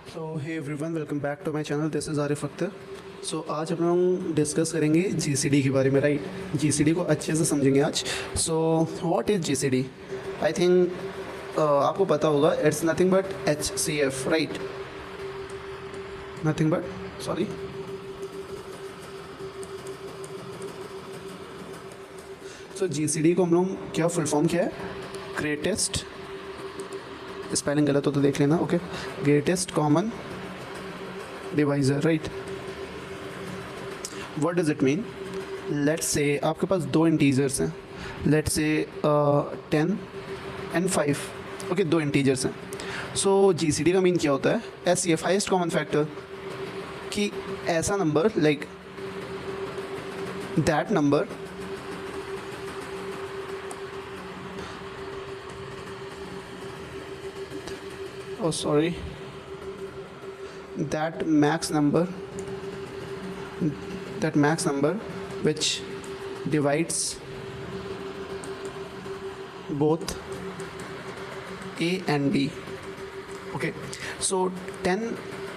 So hey everyone, welcome back to my channel. This is Arif Akhtar. So आज हम लोग discuss करेंगे जीसीडी के बारे में, राइट। जीसीडी को अच्छे से समझेंगे आज। So what is GCD? I think आपको पता होगा, it's nothing but HCF, right. Nothing but sorry so GCD को हम लोग क्या फुल फॉर्म क्या है? ग्रेटेस्ट, स्पेलिंग गलत हो तो देख लेना, okay. Greatest common divisor, right. What does it mean? Let's say आपके पास दो इंटीजर्स हैं, लेट्स से 10 एंड 5, ओके। दो इंटीजर्स हैं। सो जीसीडी का मीन क्या होता है? HCF, highest common factor. कि ऐसा number, like that number oh sorry that max number which divides both A and B, okay। so 10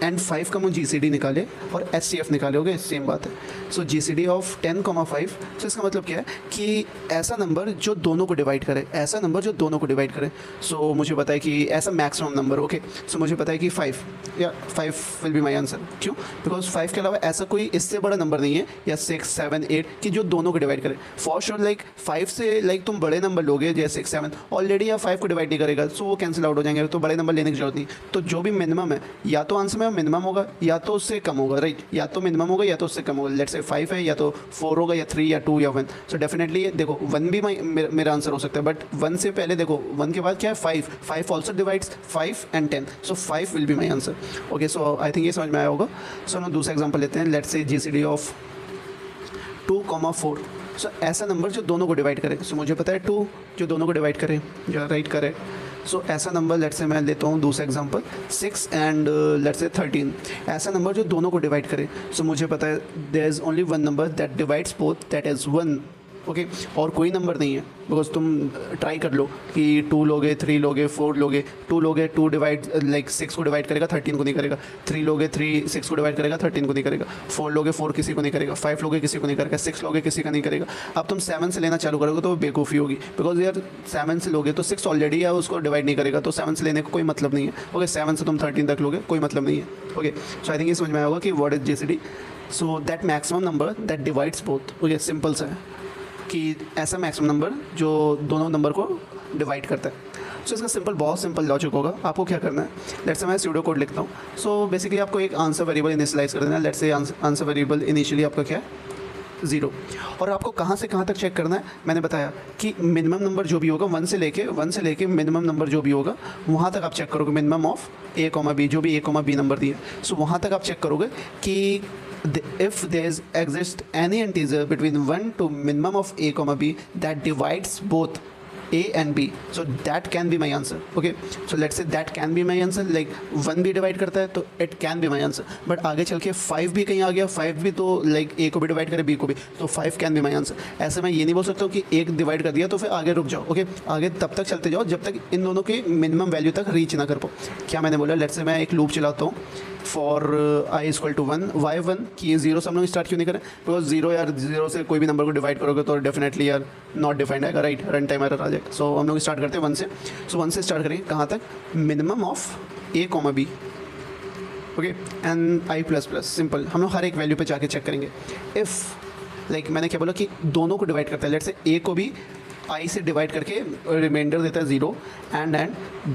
and 5 का मुझे जीसीडी निकाले और एचसीएफ निकालोगे, सेम बात है। सो जीसीडी ऑफ 10,5, सो इसका मतलब क्या है कि ऐसा नंबर जो दोनों को डिवाइड करे, ऐसा नंबर जो दोनों को डिवाइड करे। सो मुझे पता है कि ऐसा मैक्सिमम नंबर, ओके। सो मुझे पता है कि 5 विल बी माई आंसर। क्यों? बिकॉज 5 के अलावा ऐसा कोई इससे बड़ा नंबर नहीं है, या 6, 7, 8 कि जो दोनों को डिवाइड करे। फॉर श्योर लाइक 5 से लाइक तुम बड़े नंबर लोगे जैसे 6, 7, ऑलरेडी या 5 को डिवाइड नहीं करेगा, सो वो कैंसिल आउट हो जाएंगे, तो बड़े नंबर लेने की जरूरत नहीं। तो जो भी मिनिमम है, या तो आंसर में मिनिमम होगा या तो उससे कम होगा, राइट। या तो मिनिमम होगा या तो उससे कम होगा। लेट्स से 5 है, या तो 4 होगा, या 3, या 2, या 1। सो डेफिनेटली देखो 1 भी मेरा आंसर हो सकता है, बट 1 से पहले देखो 1 के बाद क्या है? 5 also divides 5 and 10, so 5 will be my answer, okay. So I think ये समझ में आया होगा। सो हम दूसरा एग्जाम्पल लेते हैं। Let's say GCD of 2,4। सो ऐसा नंबर जो दोनों को डिवाइड करे। सो मुझे पता है 2 जो दोनों को डिवाइड करे, या राइट करे। सो ऐसा नंबर, लेट्स से मैं लेता हूँ दूसरा एग्जांपल, 6 एंड लेट्स से 13। ऐसा नंबर जो दोनों को डिवाइड करे। सो मुझे पता है there is only one number that divides both, that is 1, okay. और कोई नंबर नहीं है, बिकॉज तुम ट्राई कर लो कि 2 लोगे, 3 लोगे, 4 लोगे। 2 लोगे, 2 डिवाइड लाइक 6 को डिवाइड करेगा, 13 को नहीं करेगा। 3 लोगे, 3 6 को डिवाइड करेगा, 13 को नहीं करेगा। 4 लोगे, 4 किसी को नहीं करेगा। 5 लोगे, किसी को नहीं करेगा। 6 लोगे, किसी का नहीं करेगा। अब तुम 7 से लेना चालू करोगे तो बेवकूफ़ी होगी, बिकॉज यार 7 से लोगे तो 6 ऑलरेडी है, उसको डिवाइड नहीं करेगा, तो 7 से लेने का कोई मतलब नहीं है, ओके। 7 से तुम 13 तक लोगे, कोई मतलब नहीं है, ओके। सो आई थिंक ये समझ में आया होगा कि what is GCD. So that maximum number that divides both, okay. Simple सा है कि ऐसा मैक्सिमम नंबर जो दोनों नंबर को डिवाइड करता है। सो इसका सिंपल, बहुत सिंपल लॉजिक होगा। आपको क्या करना है? लेट्स से मैं सूडो कोड लिखता हूँ। सो बेसिकली आपको एक आंसर वेरिएबल इनिशियलाइज कर देना है। Let's say answer variable initially आपका क्या है? 0। और आपको कहाँ से कहाँ तक चेक करना है? मैंने बताया कि मिनिमम नंबर जो भी होगा 1 से लेके मिनिमम नंबर जो भी होगा वहाँ तक आप चेक करोगे। मिनिमम ऑफ A, B, जो भी A, B नंबर दिए, सो वहाँ तक आप चेक करोगे कि if there exists any integer between 1 to minimum of A, B that divides both A and B, so that can be my answer, okay। so let's say that can be my answer, like 1 भी divide करता है तो it can be my answer, but आगे चल के 5 भी कहीं आ गया, 5 भी तो like A को भी डिवाइड करे, B को भी, तो 5 can be my answer। ऐसे मैं ये नहीं बोल सकता हूँ कि एक डिवाइड कर दिया तो फिर आगे रुक जाओ, ओके। आगे तब तक चलते जाओ जब तक इन दोनों की मिनिमम वैल्यू तक रीच ना कर पाओ। क्या मैंने बोला? लेट्स से मैं एक लूप चलाता हूँ for i equal to 1, y 1 कि ये 0 से हम लोग स्टार्ट क्यों नहीं करें? बिकॉज 0 यार, 0 से कोई भी नंबर को डिवाइड करोगे तो डेफिनेटली यार नॉट डिफाइंड आएगा, राइट। रन टाइम एरर आ जाएगा। सो हम लोग स्टार्ट करते हैं 1 से। सो 1 से स्टार्ट करेंगे, कहाँ तक? Minimum of A, B, okay, and i plus plus. Simple, हम लोग हर एक वैल्यू पे जाके चेक करेंगे। इफ़ लाइक मैंने क्या बोला कि दोनों को डिवाइड करता है, लेट्स से A को भी i से डिवाइड करके रिमाइंडर देता है 0, एंड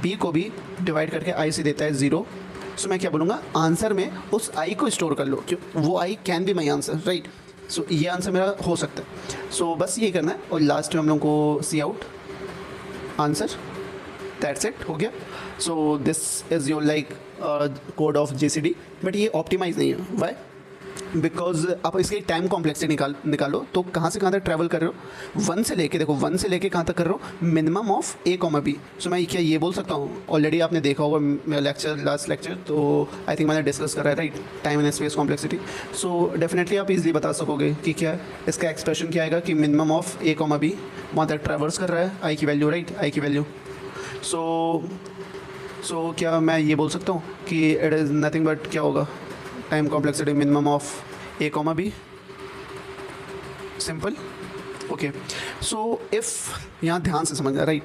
B को भी डिवाइड करके i से देता है 0। सो मैं क्या बोलूँगा? आंसर में उस i को स्टोर कर लो, क्यों? वो i can be my answer, right. So ये आंसर मेरा हो सकता है। सो बस ये करना है, और लास्ट में हम लोग को सी आउट आंसर, दैट्स इट, हो गया। So this is your like code of GCD, but ये ऑप्टिमाइज नहीं है। वाई? बिकॉज आप इसकी टाइम कॉम्प्लेक्सिटी निकालो तो कहाँ से कहाँ तक ट्रैवल कर रहे हो? 1 से लेके, देखो 1 से लेके कहाँ तक कर रहे हो? Minimum of A, B। सो मैं क्या ये बोल सकता हूँ? ऑलरेडी आपने देखा होगा मेरा लेक्चर, लास्ट लेक्चर, तो आई थिंक मैंने डिस्कस करा है, right, time and space complexity. So definitely आप इजीली बता सकोगे कि क्या इसका एक्सप्रेशन क्या आएगा कि मिनिमम ऑफ A, B वहाँ तक ट्रैवर्स कर रहा है, i की वैल्यू, राइट, i की वैल्यू। सो सो क्या मैं ये बोल सकता हूँ कि इट इज़ नथिंग बट क्या होगा, time complexity minimum of A comma b, simple. Okay, so if यहाँ ध्यान से समझना, राइट,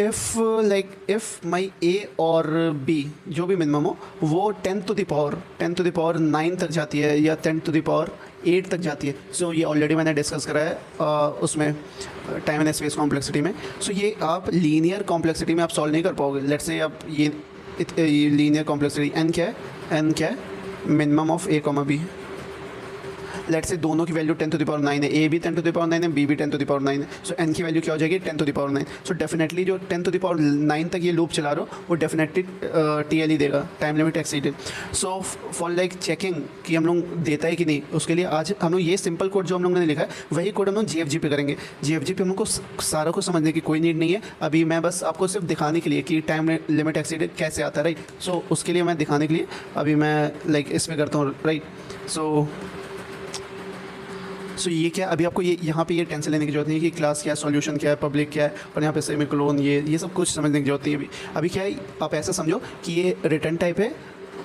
इफ़ माई ए और बी जो भी मिनिमम हो वो 10 टू द पावर 9 तक जाती है या 10 टू द पावर 8 तक जाती है। सो ये ऑलरेडी मैंने डिस्कस करा है उसमें टाइम एंड स्पेस कॉम्प्लेक्सिटी में। सो ये आप लीनियर कॉम्प्लेक्सिटी में आप सॉल्व नहीं कर पाओगे। लेट्स से आप ये लीनियर कॉम्प्लेक्सिटी एन क्या है minimum of A comma b. Let's say दोनों की वैल्यू 10 टू द पावर 9 है, ए भी 10 टू द पावर 9 है, बी भी 10 टू द पावर 9 है। सो एन की वैल्यू क्या हो जाएगी 10 to the power 9। So definitely जो 10 टू द पावर 9 तक ये लूप चला रहा हो वो डेफिनेटली टीएल ही देगा, time limit exceeded. So for like checking कि हम लोग देता है कि नहीं, उसके लिए आज हम लोग ये सिंपल कोड जो हम लोगों ने लिखा है वही कोड हम लोग जीएफजी पे करेंगे। जीएफजी पे हम लोग को सारा को समझने की कोई नीड नहीं है। अभी मैं बस आपको सिर्फ दिखाने के लिए कि टाइम लिमिट एक्सीडेड कैसे आता है, राइट। सो उसके लिए मैं दिखाने के लिए अभी मैं लाइक इस पर करता हूँ, राइट। सो ये क्या, अभी आपको ये यहाँ पे ये टेंशन लेने की जरूरत नहीं है कि क्लास क्या है, सॉल्यूशन क्या है, पब्लिक क्या है, और यहाँ पे सेमीकोलन ये सब कुछ समझने की जरूरत नहीं है। अभी क्या है, आप ऐसा समझो कि ये रिटर्न टाइप है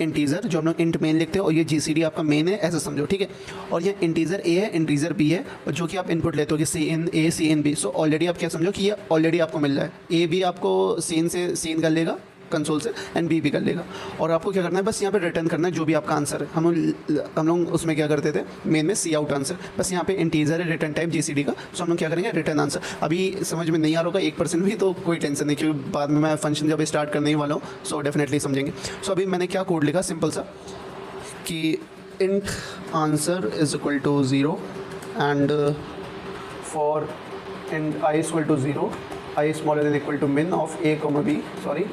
इंटीजर जो हम लोग इंट मेन लिखते हैं, और ये जीसीडी आपका मेन है, ऐसा समझो, ठीक है। और ये इंटीजर ए है, इंटीजर बी है, और जो कि आप इनपुट लेते हो कि सी इन ए सी इन बी। सो ऑलरेडी आप क्या समझो कि ये ऑलरेडी आपको मिल रहा है। ए भी आपको सीन से सीन कर लेगा कंसोल से, एंड बी भी कर लेगा, और आपको क्या करना है बस यहाँ पे रिटर्न करना है जो भी आपका आंसर है। हम लोग उसमें क्या करते थे मेन में सी आउट आंसर, बस यहाँ पे इंटीजर है रिटर्न टाइप जीसीडी का। सो हम लोग क्या करेंगे रिटर्न आंसर। अभी समझ में नहीं आ रहा होगा 1% भी, तो कोई टेंशन नहीं, क्योंकि बाद में मैं फंक्शन जब स्टार्ट करने ही वाला हूँ सो डेफिनेटली समझेंगे। सो अभी मैंने क्या कोड लिखा सिंपल सा कि int answer is equal to 0 and for int I is equal to 0 I smaller than equal to min of A comma B, sorry.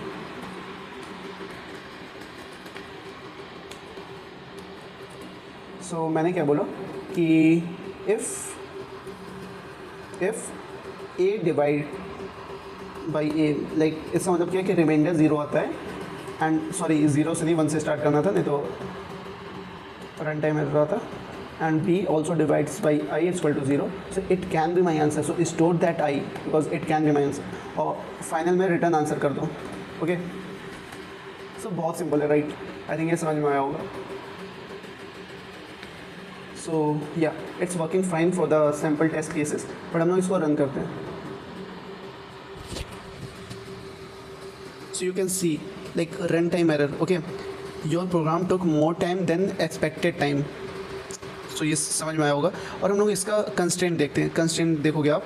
So मैंने क्या बोला कि if A divide by A, like इसका मतलब क्या है कि रिमाइंडर 0 आता है, एंड सॉरी 0 से नहीं 1 से स्टार्ट करना था, नहीं तो रन टाइम एरर आता, and b also divides by i is equal to 0, so it can be my answer. So store that i because it can be my answer, और final में रिटर्न आंसर कर दो। Okay, सो बहुत simple है, right. आई think ये समझ में आया होगा। So yeah it's working fine for the sample test cases, but हम लोग इसको रन करते हैं। So you can see like run time error, okay, your program took more time than expected time. So ये समझ में आया होगा। और हम लोग इसका कंस्ट्रेंट देखते हैं। कंस्ट्रेंट देखोगे आप,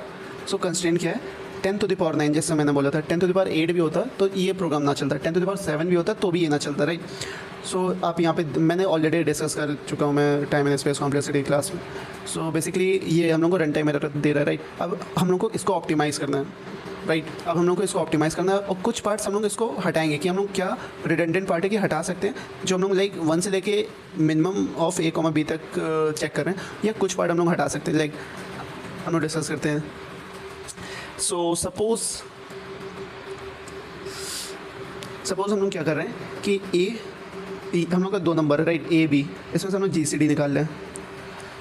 सो कंस्ट्रेंट क्या है 10 टू द पावर 9, जैसे मैंने बोला था 10 टू द पावर 8 भी होता तो ये प्रोग्राम ना चलता, 10 टू द पावर 7 भी होता तो भी ये ना चलता, राइट। सो आप यहाँ पे मैंने ऑलरेडी डिस्कस कर चुका हूँ मैं time and space complexity class में। सो बेसिकली ये हम लोग को रन टाइम एरर दे रहा है, राइट। अब हम लोग को इसको ऑप्टिमाइज़ करना है, राइट। अब हम लोग को इसको ऑप्टिमाइज़ करना है, और कुछ पार्ट्स हम लोग इसको हटाएंगे कि हम लोग क्या रिडंडेंट पार्ट है कि हटा सकते हैं, जो हम लोग लाइक 1 से लेके minimum of A comma b तक चेक कर रहे हैं, या कुछ पार्ट हम लोग हटा सकते हैं, लाइक हम लोग डिस्कस करते हैं। सो सपोज हम लोग क्या कर रहे हैं कि हम लोग का 2 नंबर है, राइट, ए बी, इसमें से हम लोग जीसीडी निकाल लें।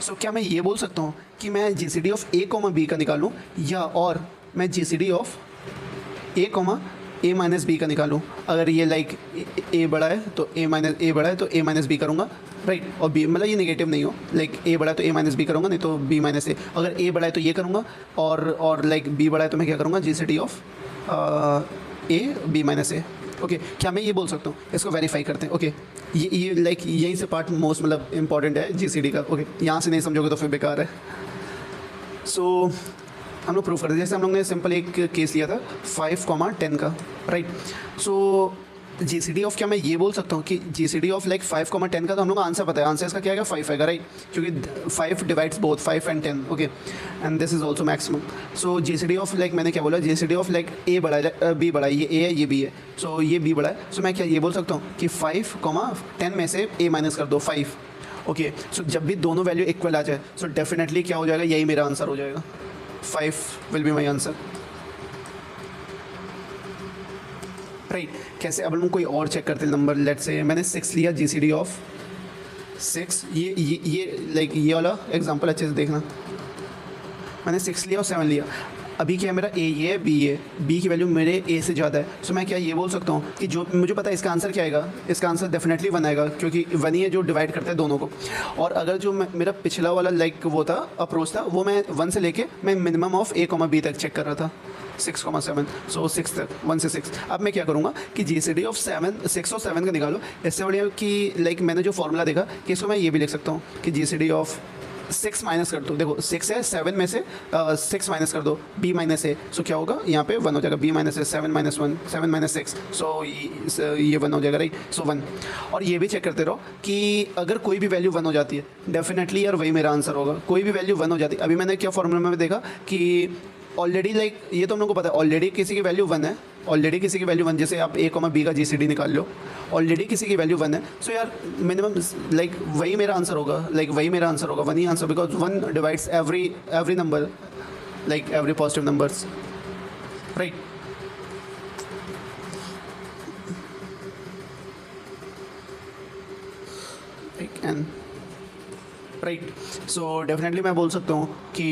सो क्या मैं ये बोल सकता हूँ कि मैं GCD of A comma b का निकालूँ, या और मैं GCD of A comma a minus b का निकालूँ। अगर ये लाइक ए बड़ा है तो ए माइनस ए बड़ा है तो ए माइनस बी करूँगा, राइट। और बी मतलब ये नेगेटिव नहीं हो, लाइक ए बड़ा है तो ए माइनस बी करूँगा, नहीं तो बी माइनस ए। अगर ए बड़ा है तो ये करूँगा, और लाइक बी बड़ा है तो मैं क्या करूँगा GCD of a b minus A. Okay, क्या मैं ये बोल सकता हूँ? इसको वेरीफाई करते हैं। ओके, ये लाइक यहीं से पार्ट मोस्ट मतलब इंपॉर्टेंट है जीसीडी का। ओके, यहाँ से नहीं समझोगे तो फिर बेकार है। सो हम लोग प्रूफ करते हैं। जैसे हम लोग ने सिंपल एक केस लिया था 5,10 का, राइट। सो जीसीडी ऑफ, क्या मैं ये बोल सकता हूँ कि जीसीडी ऑफ लाइक 5,10 का, तो हम लोग का आंसर पता है, आंसर इसका क्या आएगा 5 आएगा, राइट, क्योंकि 5 divides both 5 and 10। Okay, and this is also maximum. So GCD of like मैंने क्या बोला, जीसीडी ऑफ लाइक ए बड़ा है बी बड़ा है, ये ए है ये बी है, सो ये बी बड़ा है। सो मैं क्या ये बोल सकता हूँ कि 5,10 में से ए माइनस कर दो 5। ओके, सो जब भी दोनों वैल्यू इक्वल आ जाए सो डेफिनेटली क्या हो जाएगा, यही मेरा आंसर हो जाएगा, 5 will be my answer, right. कैसे, अब हम कोई और चेक करते हैं नंबर। लेट से मैंने 6 लिया, जीसीडी ऑफ 6, ये लाइक ये वाला एग्जांपल अच्छे से देखना। मैंने 6 लिया और 7 लिया। अभी क्या है मेरा ए ये है, बी ये, बी की वैल्यू मेरे ए से ज़्यादा है। सो मैं क्या ये बोल सकता हूँ कि जो मुझे पता है इसका आंसर क्या आएगा, इसका आंसर डेफिनेटली 1 आएगा, क्योंकि 1 ही है जो डिवाइड करता है दोनों को। और अगर जो मेरा पिछला वाला लाइक वो था अप्रोच था, वो मैं 1 से लेके मैं मिनिमम ऑफ ए बी तक चेक कर रहा था, 6,7, सो 6 तक, 1 से 6। अब मैं क्या करूँगा कि GCD ऑफ 7, 6 और 7 का निकालो। इससे बढ़िया कि लाइक मैंने जो फॉर्मूला देखा कि इसको मैं ये भी लिख सकता हूँ कि GCD ऑफ 6 माइनस कर दो, देखो 6 है, 7 में से 6 माइनस कर दो, b माइनस ए, सो क्या होगा यहाँ पे 1 हो जाएगा, b माइनस ए, 7 माइनस 1, 7 माइनस 6, सो ये 1 हो जाएगा, राइट। सो 1। और ये भी चेक करते रहो कि अगर कोई भी वैल्यू 1 हो जाती है, डेफिनेटली यार वही मेरा आंसर होगा। कोई भी वैल्यू 1 हो जाती है, अभी मैंने क्या फॉर्मूला में देखा कि ऑलरेडी लाइक ये तो हम लोग को पता है, ऑलरेडी किसी की वैल्यू 1 है, ऑलरेडी किसी की वैल्यू 1, जैसे आप a b का GCD निकाल लो, ऑलरेडी किसी की वैल्यू 1 है। सो यार मिनिमम लाइक वही मेरा आंसर होगा, लाइक वही मेरा आंसर होगा, 1 ही answer, because 1 divides every number, like every positive numbers, right. And right, so definitely मैं बोल सकता हूँ कि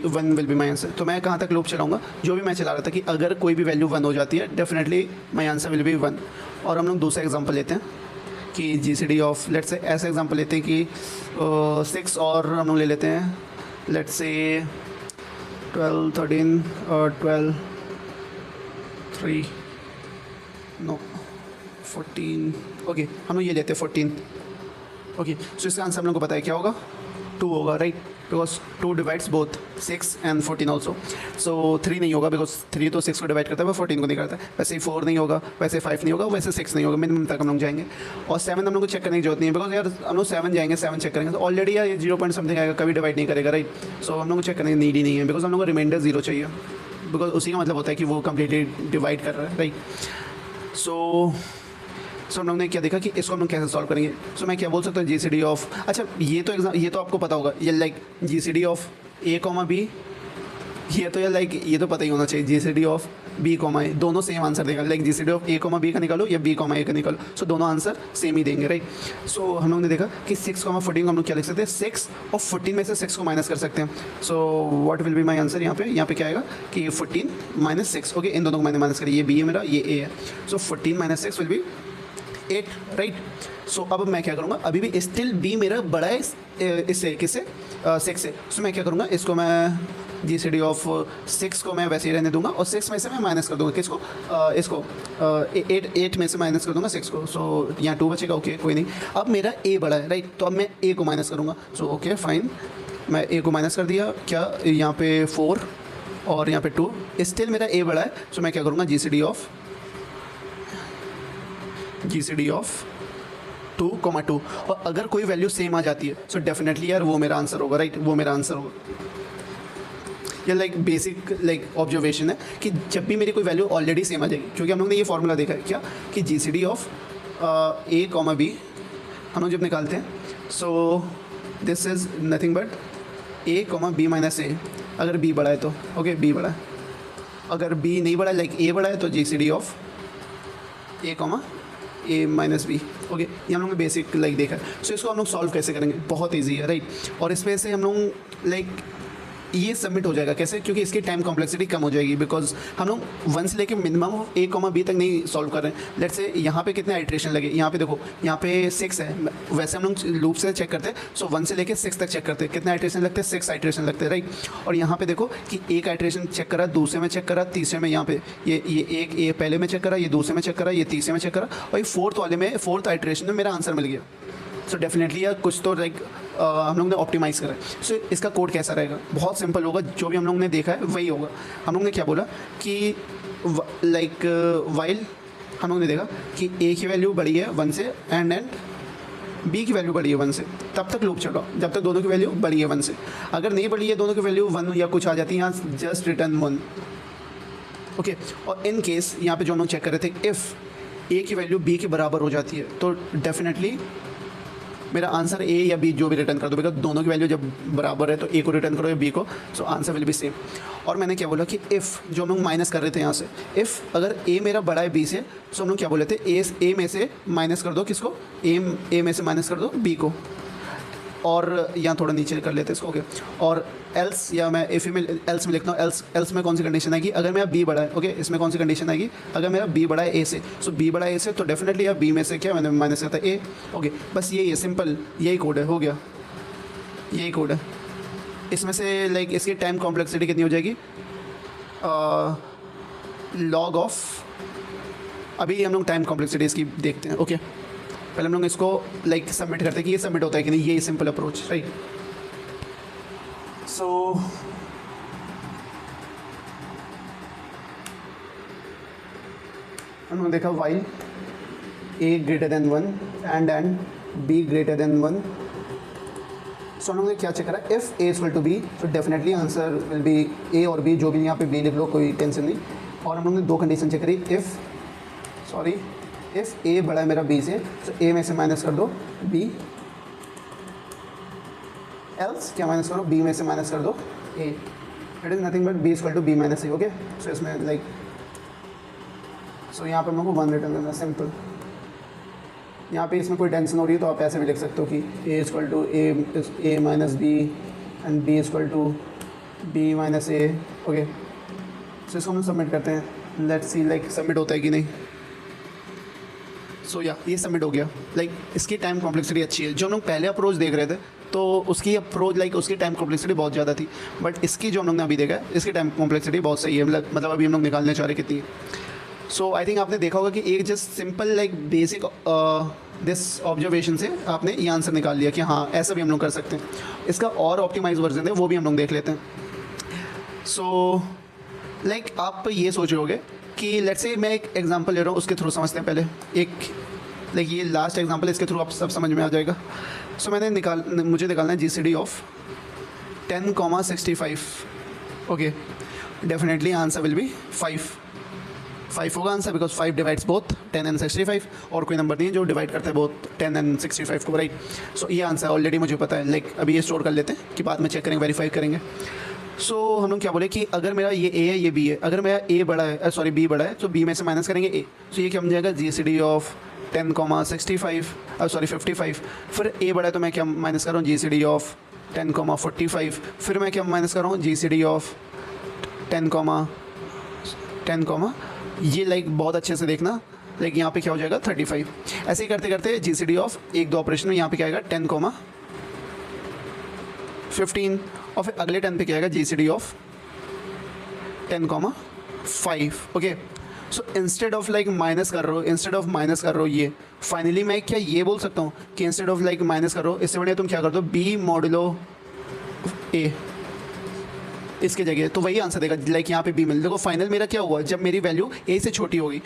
1 विल बी माई आंसर। तो मैं कहाँ तक लूप चलाऊँगा, जो भी मैं चला रहा था कि अगर कोई भी वैल्यू 1 हो जाती है, definitely my answer will B 1। और हम लोग दूसरा एग्जांपल लेते हैं कि GCD ऑफ, लेट्स से ऐसा एग्जांपल लेते हैं कि 6 और हम लोग ले लेते हैं, लेट्स से 12, 13 और 12, 3, नो 14, ओके हम लोग ये लेते हैं 14, ओके। सो इसका आंसर हम लोग को पता है क्या होगा, 2 होगा, right, because 2 divides both 6 and 14 also. So 3 नहीं होगा, बिकॉज 3 तो 6 को डिवाइड करता है, वो 14 को नहीं करता है। वैसे ही 4 नहीं होगा, वैसे 5 नहीं होगा, वैसे 6 नहीं होगा, मिनिमम तक हम लोग जाएंगे। और 7 हम लोग को चेक करने की जरूरत नहीं है, बिकॉज यार हम लोग 7 जाएंगे, 7 चेक करेंगे तो ऑलरेडी यार 0 पॉइंट समथिंग आएगा, कभी डिवाइड नहीं करेगा, राइट। सो हम लोग को चेक करने की नीड ही नहीं है, बिकॉज हम लोग को रिमाइंडर 0 चाहिए, बिकॉज उसी का मतलब होता है कि वो कम्प्लीटली डिवाइड कर रहा है, राइट। सो हम लोग ने क्या देखा कि इसको हम लोग कैसे सॉल्व करेंगे। सो मैं क्या बोल सकता हूँ GCD ऑफ, अच्छा ये तो आपको पता होगा, ये like GCD of a, b, ये तो यार लाइक ये तो पता ही होना चाहिए, GCD ऑफ b, a, दोनों सेम आंसर देगा, like GCD of a, b का निकालो या b, a का निकालो, सो दोनों आंसर सेम ही देंगे, राइट। सो हम लोग ने देखा कि 6, 14 हम लोग क्या लिख सकते हैं, 6 और 14 में से 6 को माइनस कर सकते हैं। So what will be my answer, यहाँ पे क्या आएगा कि 14 माइनस 6, ओके, इन दोनों को मैंने माइनस करी, ये b है मेरा, ये a है। सो 14 माइनस 6 विल बी 8, राइट। सो अब मैं क्या करूँगा, अभी भी स्टिल b मेरा बड़ा है इससे, किससे, 6 से। सो मैं क्या करूँगा, इसको मैं GCD ऑफ 6 को मैं वैसे ही रहने दूंगा और 6 में से मैं माइनस कर दूंगा किसको, इसको 8 में से माइनस कर दूंगा 6 को। सो यहाँ 2 बचेगा, ओके कोई नहीं। अब मेरा a बड़ा है, राइट, तो अब मैं a को माइनस करूँगा। सो ओके फाइन, मैं a को माइनस कर दिया, क्या यहाँ पे 4 और यहाँ पे 2, स्टिल मेरा a बड़ा है। सो मैं क्या करूँगा, GCD ऑफ 2,2, और अगर कोई वैल्यू सेम आ जाती है सो डेफिनेटली यार वो मेरा आंसर होगा, राइट, वो मेरा आंसर होगा। ये लाइक बेसिक लाइक ऑब्जर्वेशन है कि जब भी मेरी कोई वैल्यू ऑलरेडी सेम आ जाएगी, क्योंकि हम लोग ने ये फॉर्मूला देखा है क्या कि GCD ऑफ a, b हम लोग जब निकालते हैं, so this is nothing but a, b minus a, अगर b बड़ा है तो ओके, b बड़ा है, अगर b नहीं बड़ा है लाइक a बड़ा है तो GCD of a minus b, okay. ये हम लोग ने बेसिक लाइक देखा है। सो इसको हम लोग सॉल्व कैसे करेंगे, बहुत ईजी है, राइट। और इसमें से हम लोग लाइक ये सबमिट हो जाएगा कैसे, क्योंकि इसकी टाइम कॉम्प्लेक्सिटी कम हो जाएगी, बिकॉज हम लोग 1 से लेके मिनिमम a, b तक नहीं सॉल्व कर रहे हैं। लेट्स से यहाँ पे कितने आइट्रेशन लगे, यहाँ पे देखो, यहाँ पे 6 है, वैसे हम लोग लूप से चेक करते हैं। सो 1 से लेके 6 तक चेक करते हैं, कितने आइट्रेशन लगते हैं, 6 आइट्रेशन लगते हैं, राइट। और यहाँ पे देखो कि एक आइट्रेशन चेक करा, दूसरे में चेक करा, तीसरे में, यहाँ पे ये पहले में चेक करा, ये दूसरे में चेक करा, ये तीसरे में चेक करा, और ये फोर्थ वाले में, फोर्थ आइट्रेशन में मेरा आंसर मिल गया। सो डेफिनेटली यार कुछ तो लाइक हम लोग ने ऑप्टिमाइज़ करा है। सो इसका कोड कैसा रहेगा, बहुत सिंपल होगा, जो भी हम लोग ने देखा है वही होगा। हम लोग ने क्या बोला कि लाइक वाइल हम लोग ने देखा कि a की वैल्यू बड़ी है 1 से एंड b की वैल्यू बड़ी है 1 से, तब तक लूप चलो जब तक दोनों की वैल्यू बड़ी है 1 से। अगर नहीं बड़ी है दोनों की वैल्यू 1 या कुछ आ जाती है, यहाँ जस्ट रिटर्न 1, ओके। और इन केस यहाँ पे जो हम लोग चेक कर रहे थे, इफ़ a की वैल्यू b के बराबर हो जाती है तो डेफिनेटली मेरा आंसर a या b जो भी रिटर्न कर दो, बिकॉज दोनों की वैल्यू जब बराबर है तो a को रिटर्न करो या b को, so answer will B same. और मैंने क्या बोला कि इफ़ जो हम लोग माइनस कर रहे थे यहाँ से, इफ़ अगर a मेरा बड़ा है b से, सो हम लोग क्या बोले थे, a में से माइनस कर दो किसको, a में से माइनस कर दो b को। और यहाँ थोड़ा नीचे कर लेते हैं इसको, ओके। और एल्स, या मैं इफ में एल्स में लिखता हूँ, एल्स में कौन सी कंडीशन आएगी, अगर मेरा बी बड़ा है, ओके, इसमें कौन सी कंडीशन आएगी, अगर मेरा बी बड़ा है ए से, सो बी बड़ा है ए से, तो डेफिनेटली या बी में से क्या मैंने माइनस करता है ए, ओके। बस यही है, सिंपल यही कोड है, हो गया, यही कोड है। इसमें से लाइक इसकी टाइम कॉम्प्लेक्सिटी कितनी हो जाएगी, लॉग ऑफ, अभी हम लोग टाइम कॉम्प्लेक्सिटी इसकी देखते हैं, ओके। पहले हम लोग इसको लाइक सबमिट करते हैं कि ये सबमिट होता है कि नहीं, ये सिंपल अप्रोच, राइट। सो हम लोग देखा while a greater than 1 and b greater than 1। So हम लोग ने क्या चेक करा, if a equal to b, तो definitely answer will be a और बी, जो भी यहाँ पे बी लिख लो, कोई टेंशन नहीं। और हम लोग ने दो कंडीशन चेक करी, इफ़ ए बड़ा है मेरा बी से, तो ए में से माइनस कर दो बी, एल्स क्या माइनस करो, बी में से माइनस कर दो A, it is nothing but B equal to B minus A, okay. So इसमें लाइक सो यहाँ पे हम लोग को 1 रिटर्न करना, सिंपल। यहाँ पे इसमें कोई टेंशन हो रही है तो आप ऐसे भी लिख सकते हो कि A equal to A minus B and B equal to B minus A, okay. So इसको हम सबमिट करते हैं, लेट्स सी लाइक सबमिट होता है कि नहीं। सो या ये सबमिट हो गया। लाइक इसकी टाइम कॉम्प्लेक्सिटी अच्छी है। जो हम लोग पहले अप्रोच देख रहे थे तो उसकी अप्रोच लाइक उसकी टाइम कॉम्प्लेक्सिटी बहुत ज़्यादा थी, बट इसकी जो हम लोग ने अभी देखा है इसकी टाइम कॉम्प्लेक्सिटी बहुत सही है। मतलब अभी हम लोग निकालने चाह रहे कितनी। सो आई थिंक आपने देखा होगा कि एक just simple like basic this observation से आपने ये आंसर निकाल लिया कि हाँ ऐसा भी हम लोग कर सकते हैं। इसका और ऑप्टिमाइज वर्जन है वो भी हम लोग देख लेते हैं। सो लाइक आप ये सोच रहे होगे कि लेट्स से मैं एक एग्जांपल ले रहा हूँ, उसके थ्रू समझते हैं पहले। एक लाइक ये लास्ट एग्जांपल, इसके थ्रू आप सब समझ में आ जाएगा। सो मुझे निकालना है GCD of 10,65, okay. Definitely answer will B 5 होगा answer, because 5 divides both 10 and 65, और कोई नंबर नहीं है जो डिवाइड करता है बोथ 10 एंड 65 को, राइट। सो ये आंसर ऑलरेडी मुझे पता है। लाइक अभी ये स्टोर कर लेते हैं कि बाद में चेक करेंगे, वेरीफाई करेंगे। सो हम लोग क्या बोले कि अगर मेरा ये ए है ये बी है, अगर मेरा ए बड़ा है सॉरी बी बड़ा है तो बी में से माइनस करेंगे ए। सो ये क्या बन जाएगा GCD ऑफ 10,65 सॉरी 55। फिर ए बड़ा है तो मैं क्या माइनस कर रहा हूँ GCD ऑफ 10,45। फिर मैं क्या माइनस कर रहा हूँ GCD ऑफ 10, ये लाइक बहुत अच्छे से देखना। लाइक यहाँ पे क्या हो जाएगा 35। ऐसे ही करते करते GCD ऑफ 1-2 ऑपरेशन में यहाँ पे क्या आएगा 10,15, और फिर अगले 10 पे क्या आएगा GCD of 10,5, okay. So instead of like minus कर रहे हो ये, फाइनली मैं क्या ये बोल सकता हूँ कि इंस्टेड ऑफ लाइक माइनस कर रहे हो, इससे बढ़िया तुम क्या कर दो B मॉडुलो A इसके जगह, तो वही आंसर देगा। लाइक यहाँ पे बी मिल, देखो फाइनल मेरा क्या हुआ, जब मेरी वैल्यू ए से छोटी होगी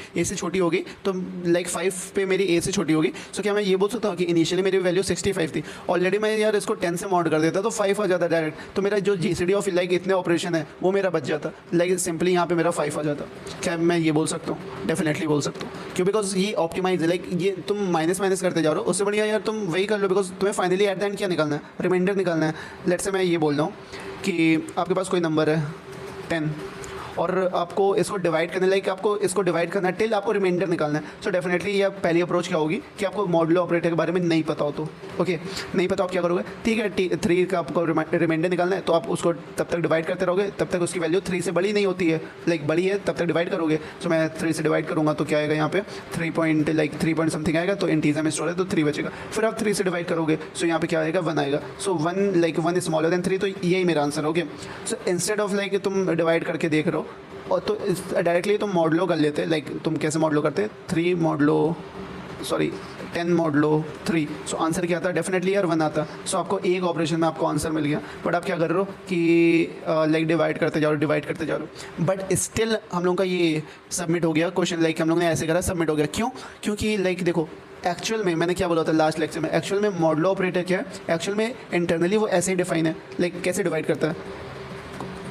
तो लाइक 5 पे मेरी ए से छोटी होगी। सो क्या मैं ये बोल सकता हूँ कि इनिशियली मेरी वैल्यू 65 थी, ऑलरेडी मैं यार इसको 10 से मॉड कर देता तो 5 आ जाता डायरेक्ट, तो मेरा जो GCD ऑफ लाइक इतने ऑपरेशन है वो मेरा बच जाता। लाइक सिंपली यहाँ पे मेरा 5 आ जाता। क्या मैं ये बोल सकता हूँ? डेफिनेटली बोल सकता हूँ, क्यों? बिकॉज ये ऑप्टिमाइज है। लाइक ये तुम माइनस करते जा रहे हो, उससे बढ़िया यार तुम वही कर लो, बिकॉज तुम्हें फाइनली एट द एंड क्या निकालना है, रिमाइंडर निकालना है। लेट्स से मैं ये बोल रहा हूँ कि आपके पास कोई नंबर है 10 और आपको इसको डिवाइड करना, लाइक आपको इसको डिवाइड करना है टिल आपको रिमाइंडर निकालना है। सो डेफिनेटली ये पहली अप्रोच क्या होगी कि आपको मॉडुलो ऑपरेटर के बारे में नहीं पता हो तो ओके, नहीं पता आप क्या करोगे, ठीक है 3 का आपको रिमाइंडर निकालना है तो आप उसको तब तक डिवाइड करते रहोगे तब तक उसकी वैल्यू 3 से बड़ी नहीं होती है, लाइक बड़ी है तब तक डिवाइड करोगे। सो मैं 3 से डिवाइड करूँगा तो क्या आएगा यहाँ पे 3 पॉइंट समथिंग आएगा, तो इंटीजर में स्टोर है तो 3 बचेगा। फिर आप 3 से डिवाइड करोगे सो यहाँ पे क्या आएगा 1 आएगा। सो 1 लाइक 1 स्मॉलर देन 3, तो यही मेरा answer okay. So instead of like तुम डिवाइड करके देख रहे हो और तो डायरेक्टली तुम मॉडुलो कर लेते, लाइक तुम कैसे मॉडुलो करते 10 मॉडुलो 3। सो आंसर क्या आता? डेफिनेटली यार 1 आता। सो आपको एक ऑपरेशन में आपको आंसर मिल गया, बट आप क्या कर रहे हो कि लाइक डिवाइड करते जा रहे हो, बट स्टिल हम लोगों का ये सबमिट हो गया क्वेश्चन। लाइक हम लोग ने ऐसे करा सबमिट हो गया, क्यों? क्योंकि लाइक देखो एक्चुअल में मैंने क्या बोला था लास्ट लेक्चर में, एक्चुअल में मॉडुलो ऑपरेटर क्या है, एक्चुअल में इंटरनली वो ऐसे ही डिफाइन है, लाइक कैसे डिवाइड करता है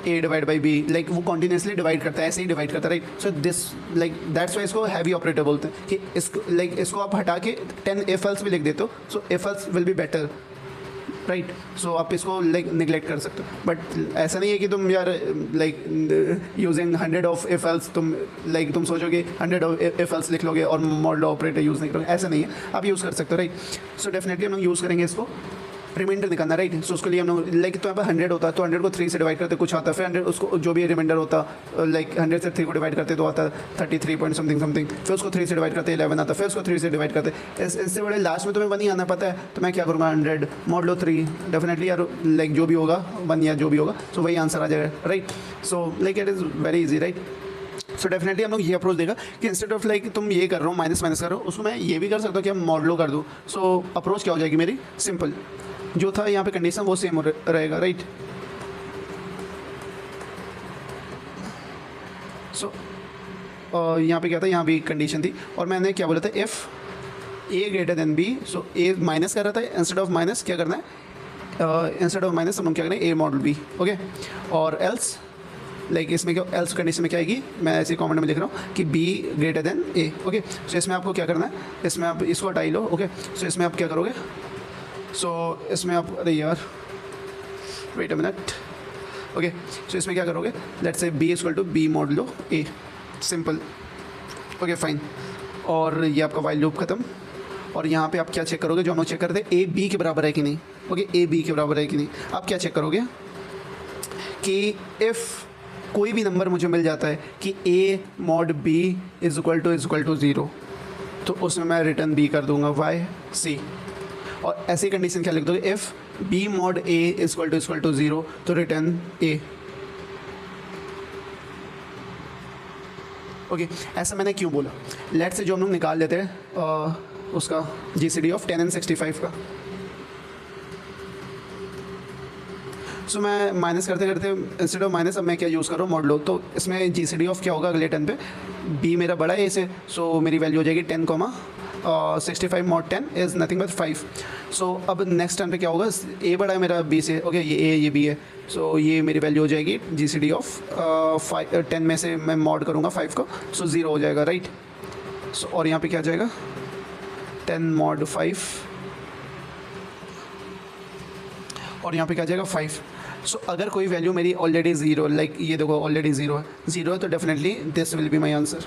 A divide by B, like वो कॉन्टीन्यूसली डिवाइड करता है, ऐसे ही डिवाइड करता है, right. So this like that's why इसको हैवी ऑपरेटर बोलते हैं कि इसको लाइक इसको आप हटा के 10 if else भी लिख देते हो, so if else will be better, right. So आप इसको लाइक निगलेक्ट कर सकते हो, बट ऐसा नहीं है कि तुम यार like using 100 of if else तुम सोचोगे 100 ऑफ if else लिख लोगे और मॉडुलो ऑपरेटर यूज़ नहीं करोगे, ऐसा नहीं है, आप यूज़ कर सकते हो, राइट। सो डेफिनेटली हम लोग यूज़ करेंगे इसको। रिमाइंडर निकालना, राइट। सो उसके लिए हम लोग लाइक तो यहाँ पर 100 होता है तो 100 को 3 से डिवाइड करते कुछ आता है, फिर 100 उसको जो भी रिमाइंडर होता लाइक 100 से 3 को डिवाइड करते तो आता 33 पॉइंट समथिंग समथिंग, फिर उसको 3 से डिवाइड करते 11 आता, फिर उसको 3 से डिवाइड करते, इससे बड़े लास्ट में तुम्हें 1 ही आना पता है, तो मैं क्या करूँगा 100 मॉड लो 3, डेफिनेटली यार लाइक जो भी होगा 1 या जो भी होगा सो वही आंसर आ जाएगा, right. So like it is very easy, right. So definitely हम लोग ये अप्रोच देगा कि इंस्टेड ऑफ लाइक तुम ये कर रहे हो माइनस माइनस कर रहे हो, उसको मैं ये भी कर सकता हूँ कि हम मॉडलो कर दूँ। सो अप्रोच क्या हो जाएगी मेरी, सिंपल, जो था यहाँ पे कंडीशन वो सेम रहेगा, राइट। सो यहाँ पे क्या था, यहाँ भी कंडीशन थी और मैंने क्या बोला था, if a greater than b, so a minus कर रहा था, इंस्टेड ऑफ माइनस क्या करना है, इंस्टेड ऑफ माइनस हम लोग क्या करें ए मॉडल बी, ओके। और एल्स लाइक इसमें क्या, एल्स कंडीशन में क्या आएगी, मैं ऐसे कमेंट में लिख रहा हूँ कि B greater than A, okay. So इसमें आपको क्या करना है, इसमें आप इसको हटा ही लो, ओके। सो इसमें आप क्या करोगे, सो इसमें आप, अरे यार wait a minute, okay. So इसमें क्या करोगे, let's say b equal to b modulo a, simple, okay fine. और ये आपका वाइल लूप खत्म। और यहाँ पे आप क्या चेक करोगे, जो हम लोग चेक करते हैं ए बी के बराबर है कि नहीं, ओके, ए बी के बराबर है कि नहीं। आप क्या चेक करोगे कि इफ़ कोई भी नंबर मुझे मिल जाता है कि A mod B is equal to 0, तो उसमें मैं रिटर्न बी कर दूंगा, वाई सी। और ऐसी कंडीशन क्या लिख दोगे, if B mod a is equal to 0 तो रिटर्न ए, ओके। ऐसा मैंने क्यों बोला, लेट से जो हम लोग निकाल लेते हैं उसका GCD ऑफ 10 and 65 का। सो मैं माइनस करते करते इंस्टेड ऑफ माइनस अब मैं क्या यूज़ कर रहा हूँ, मॉडलो। तो इसमें GCD ऑफ क्या होगा अगले 10 पे, बी मेरा बड़ा है ए से, सो मेरी वैल्यू हो जाएगी 10, 65 मॉड 10 इज़ नथिंग बट 5। सो अब नेक्स्ट टाइम पे क्या होगा, ए बड़ा है मेरा बी से, ओके, ये ए ये बी है, सो ये मेरी वैल्यू हो जाएगी GCD ऑफ 10 में से मैं मॉड करूँगा 5 को, सो 0 हो जाएगा, राइट। सो और यहाँ पे क्या आ जाएगा 10 मॉड 5 और यहाँ पे क्या आ जाएगा 5। सो अगर कोई वैल्यू मेरी ऑलरेडी 0, लाइक ये देखो ऑलरेडी 0 है तो definitely this will be my answer.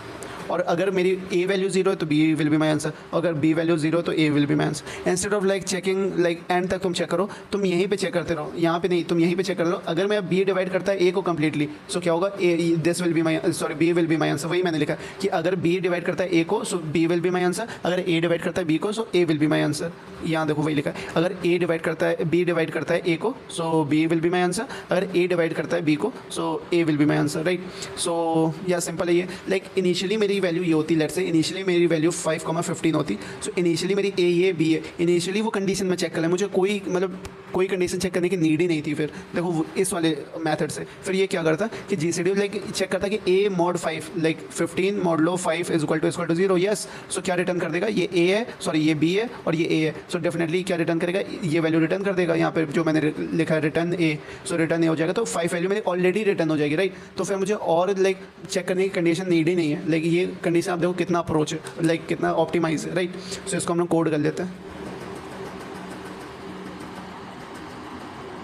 और अगर मेरी ए वैल्यू 0 है तो B will be my answer, अगर बी वैल्यू 0 तो A will be my answer. Instead of like checking like end तक तुम चेक करो, तुम यहीं पे चेक करते रहो, यहाँ पे नहीं, तुम यहीं पे चेक करते रहो। अगर मैं बी डिवाइड करता है ए को कम्प्लीटली, सो क्या होगा, A this will be my, sorry B will be my answer. वही मैंने लिखा कि अगर बी डिवाइड करता है ए को so B will be my answer, अगर ए डिवाइड करता है बी को so A will be my answer. यहाँ देखो वही लिखा है, अगर ए डिवाइड करता है, बी डिवाइड करता है ए को so B will be my answer, अगर ए डिवाइड करता है बी को so A will be my answer, right. So yeah simple है ये, लाइक इनिशियली मेरी वैल्यू ये होती, लेट्स से इनिशियली मेरी वैल्यू 5,15 होती, सो इनिशियली मेरी ए ये बी है, इनिशियली वो कंडीशन में चेक कर लें, मुझे कोई मतलब कोई कंडीशन चेक करने की नीड ही नहीं थी। फिर देखो इस वाले मेथड से फिर ये क्या करता कि GCD लाइक चेक करता कि A mod 5 like 15 modulo 5 is equal to 0, yes. So क्या रिटर्न कर देगा, ये ए है, सॉरी ये बी है और ये ए है, सो डेफिनेटली क्या रिटर्न करेगा, ये वैल्यू रिटर्न कर देगा। यहाँ पे जो मैंने लिखा है रिटर्न ए, सो रिटर्न ए हो जाएगा, तो 5 वैल्यू मेरी ऑलरेडी रिटर्न हो जाएगी, राइट। तो फिर मुझे और लाइक चेक करने की कंडीशन नीड ही नहीं है, लाइक ये कंडीशन आप देखो कितना अप्रोच है, लाइक कितना ऑप्टिमाइज है, राइट। सो इसको हम लोग कोड कर लेते हैं,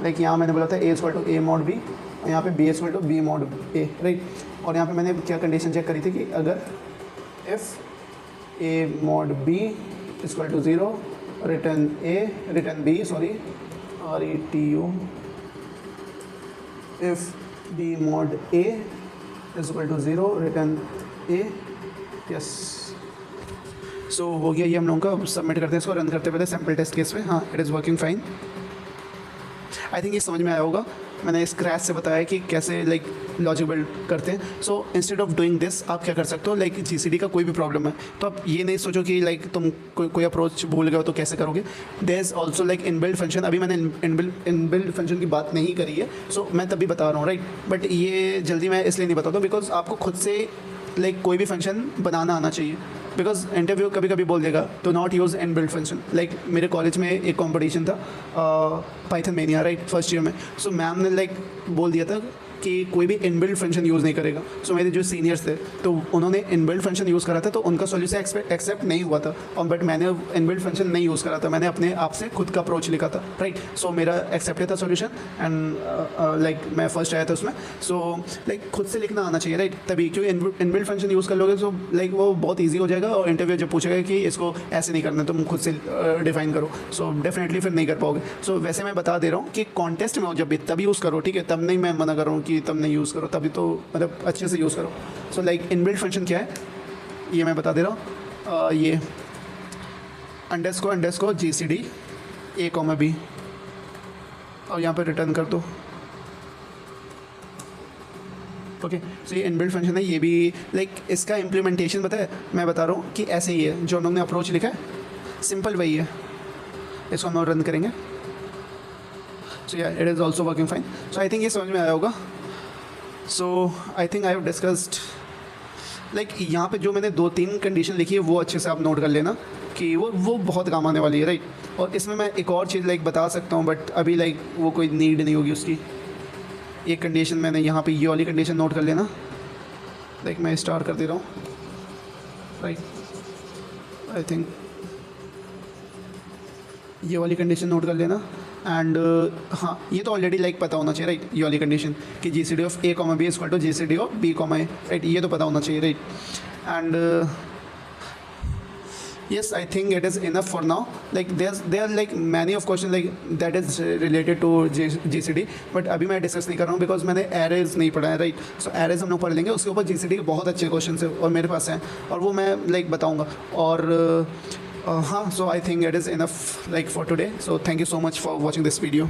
लाइक यहाँ मैंने बोला था A equal to A mod B और यहाँ पे B equal to B mod A, right. और यहाँ पे मैंने क्या कंडीशन चेक करी थी कि अगर if A mod B equal to 0 return B, sorry RETU, if B mod A equal to 0 return A, yes. So हो गया ये हम लोगों का। सबमिट करते हैं इसको, रन करते पहले सैम्पल टेस्ट केस पे, हाँ it is working fine. I think ये समझ में आया होगा, मैंने स्क्रैच से बताया कि कैसे लाइक लॉजिक बिल्ड करते हैं। So instead of doing this आप क्या कर सकते हो, लाइक GCD का कोई भी प्रॉब्लम है तो आप ये नहीं सोचो कि लाइक तुम कोई अप्रोच भूल गए हो तो कैसे करोगे। There is also like inbuilt function, अभी मैंने इनबिल्ट फंक्शन की बात नहीं करी है, सो मैं तभी बता रहा हूँ, राइट। बट ये जल्दी मैं इसलिए नहीं बताता हूँ बिकॉज आपको खुद से लाइक कोई भी फंक्शन बनाना आना चाहिए, बिकॉज इंटरव्यू कभी कभी बोल देगा तो not use inbuilt function. Like मेरे कॉलेज में एक कंपटीशन था Python mania, right, first year में। सो मैम ने लाइक बोल दिया था कि कोई भी इनबिल्ट फंक्शन यूज़ नहीं करेगा। सो मेरे जो सीनियर्स थे तो उन्होंने इनबिल्ट फंक्शन यूज़ करा था, तो उनका सॉल्यूशन एक्सेप्ट नहीं हुआ था, और बट मैंने इनबिल्ट फंक्शन नहीं यूज़ करा था, मैंने अपने आप से खुद का अप्रोच लिखा था, राइट। सो मेरा एक्सेप्टेड था सॉल्यूशन, एंड लाइक मैं फर्स्ट आया था उसमें। सो लाइक खुद से लिखना आना चाहिए, राइट, तभी, क्योंकि इनबिल्ट फंक्शन यूज़ कर लोगे तो लाइक वो बहुत ईजी हो जाएगा, और इंटरव्यू जब पूछेगा कि इसको ऐसे नहीं करना, तुम खुद से डिफाइन करो, सो डेफिनेटली फिर नहीं कर पाओगे। सो वैसे मैं बता दे रहा हूँ कि कॉन्टेस्ट में हो जब भी तब यूज़ करो, ठीक है, तब नहीं मैं मना कर रहा हूँ कि तब नहीं यूज़ करो, तभी तो मतलब अच्छे से यूज़ करो। सो लाइक इनबिल्ट फंक्शन क्या है ये मैं बता दे रहा हूँ, ये अंडरस्कोर GCD A, B, और यहाँ पे रिटर्न कर दो। ओके, सो ये इनबिल्ट फंक्शन है, ये भी लाइक इसका इम्प्लीमेंटेशन पता है, मैं बता रहा हूँ कि ऐसे ही है, जो उन्होंने अप्रोच लिखा है सिंपल वही है। इसको हम रन करेंगे, so yeah it is also working fine. So I think ये समझ में आया होगा। So I think I have discussed like यहाँ पे जो मैंने 2-3 कंडीशन लिखी है वो अच्छे से आप नोट कर लेना कि वो बहुत काम आने वाली है, राइट। और इसमें मैं एक और चीज़ लाइक बता सकता हूँ, बट अभी लाइक वो कोई नीड नहीं होगी उसकी। एक कंडीशन मैंने यहाँ पे ये वाली कंडीशन नोट कर लेना, लाइक मैं स्टार कर दे रहा हूँ, राइट। आई थिंक ये वाली कंडीशन नोट कर लेना, एंड हाँ ये तो ऑलरेडी लाइक पता होना चाहिए, राइट, ये वाली कंडीशन कि GCD of A, B equal to GCD of B, A, right, ये तो पता होना चाहिए, right. And yes, I think it is enough for now. Like there are like many of questions like that is related to GCD, but अभी मैं discuss नहीं कर रहा हूँ बिकॉज मैंने एरेज नहीं पढ़ा है, राइट। सो एरेज हम लोग पढ़ लेंगे, उसके ऊपर GCD के बहुत अच्छे क्वेश्चन है और मेरे पास हैं, और वो मैं लाइक बताऊँगा। और हाँ, so I think it is enough like for today. So thank you so much for watching this video.